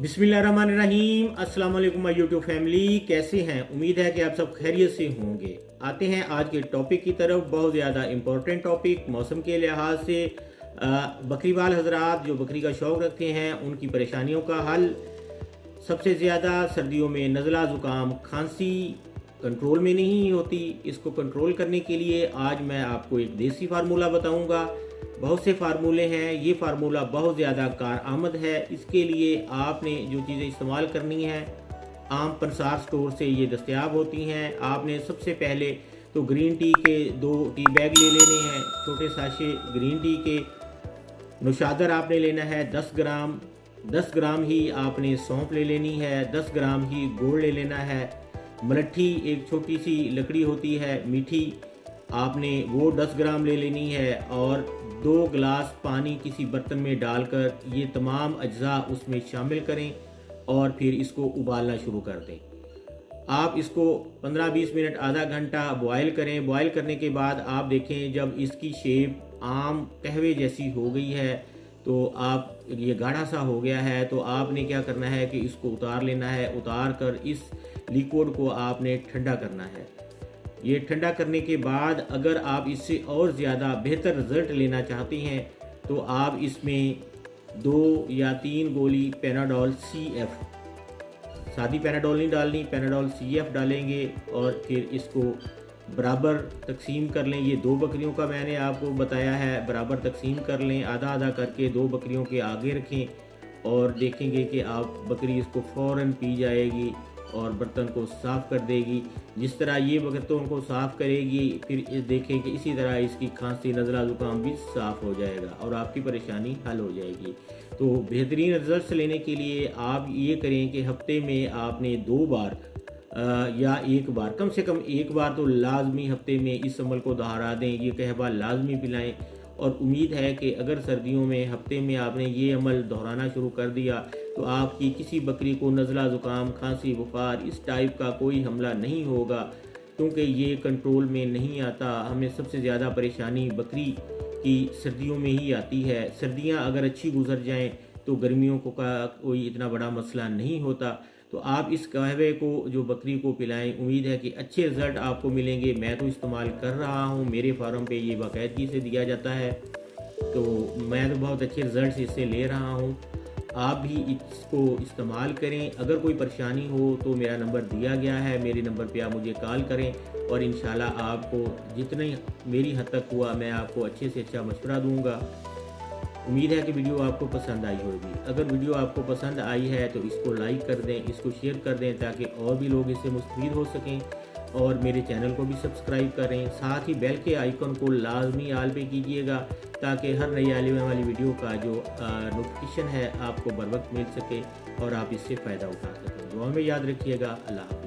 बिस्मिल्लाहिर्रहमानिर्रहीम। अस्सलाम वालेकुम माय यूट्यूब फैमिली, कैसे हैं? उम्मीद है कि आप सब खैरियत से होंगे। आते हैं आज के टॉपिक की तरफ। बहुत ज़्यादा इम्पोर्टेंट टॉपिक मौसम के लिहाज से। बकरीवाल हजरात जो बकरी का शौक़ रखते हैं उनकी परेशानियों का हल। सबसे ज़्यादा सर्दियों में नज़ला ज़ुकाम खांसी कंट्रोल में नहीं होती। इसको कंट्रोल करने के लिए आज मैं आपको एक देसी फार्मूला बताऊंगा। बहुत से फार्मूले हैं, ये फार्मूला बहुत ज़्यादा कारआमद है। इसके लिए आपने जो चीज़ें इस्तेमाल करनी है आम पंसार स्टोर से ये दस्तयाब होती हैं। आपने सबसे पहले तो ग्रीन टी के 2 टी बैग ले लेने हैं, छोटे साशे ग्रीन टी के। नौशादर आपने लेना है 10 ग्राम ही आपने सौंफ ले लेनी है, 10 ग्राम ही गुड़ ले लेना है। मलट्ठी एक छोटी सी लकड़ी होती है मीठी, आपने वो 10 ग्राम ले लेनी है। और 2 गिलास पानी किसी बर्तन में डालकर ये तमाम अज्जा उसमें शामिल करें और फिर इसको उबालना शुरू कर दें। आप इसको 15-20 मिनट आधा घंटा बॉयल करें। बॉयल करने के बाद आप देखें जब इसकी शेप आम कहवे जैसी हो गई है तो आप ये गाढ़ा सा हो गया है तो आपने क्या करना है कि इसको उतार लेना है। उतार कर इस लिक्विड को आपने ठंडा करना है। ये ठंडा करने के बाद अगर आप इससे और ज़्यादा बेहतर रिज़ल्ट लेना चाहते हैं तो आप इसमें 2 या 3 गोली पैनाडोल CF, सादी पैनाडोल नहीं डालनी, पैनाडोल CF डालेंगे और फिर इसको बराबर तकसीम कर लें। ये 2 बकरियों का मैंने आपको बताया है, बराबर तकसीम कर लें। आधा आधा करके 2 बकरियों के आगे रखें और देखेंगे कि आप बकरी इसको फ़ौरन पी जाएगी और बर्तन को साफ़ कर देगी। जिस तरह ये बर्तनों को साफ़ करेगी फिर देखें कि इसी तरह इसकी खांसी नज़ला ज़ुकाम भी साफ़ हो जाएगा और आपकी परेशानी हल हो जाएगी। तो बेहतरीन रिज़ल्ट लेने के लिए आप ये करें कि हफ्ते में आपने 2 बार या 1 बार, कम से कम 1 बार तो लाजमी हफ्ते में इस अमल को दोहरा दें। ये कहवा लाजमी पिलाएं और उम्मीद है कि अगर सर्दियों में हफ्ते में आपने ये अमल दोहराना शुरू कर दिया तो आपकी किसी बकरी को नज़ला ज़ुकाम खांसी बुखार इस टाइप का कोई हमला नहीं होगा, क्योंकि ये कंट्रोल में नहीं आता। हमें सबसे ज़्यादा परेशानी बकरी की सर्दियों में ही आती है। सर्दियां अगर अच्छी गुजर जाएं तो गर्मियों को का कोई इतना बड़ा मसला नहीं होता। तो आप इस कहवे को जो बकरी को पिलाएं, उम्मीद है कि अच्छे रिज़ल्ट आपको मिलेंगे। मैं तो इस्तेमाल कर रहा हूं, मेरे फार्म पे ये बाकायदगी से दिया जाता है तो मैं तो बहुत अच्छे रिज़ल्ट इससे ले रहा हूं। आप भी इसको इस्तेमाल करें। अगर कोई परेशानी हो तो मेरा नंबर दिया गया है, मेरे नंबर पे आप मुझे कॉल करें और इंशाल्लाह आपको जितनी मेरी हद तक हुआ मैं आपको अच्छे से अच्छा मशवरा दूंगा। उम्मीद है कि वीडियो आपको पसंद आई होगी। अगर वीडियो आपको पसंद आई है तो इसको लाइक कर दें, इसको शेयर कर दें ताकि और भी लोग इससे मुस्तफ़ीद हो सकें और मेरे चैनल को भी सब्सक्राइब करें। साथ ही बेल के आइकन को लाजमी आल पे कीजिएगा ताकि हर नई आने वाली वीडियो का जो नोटिफिकेशन है आपको बर वक्त मिल सके और आप इससे फ़ायदा उठा सकें। दुआ में याद रखिएगा। अल्लाह।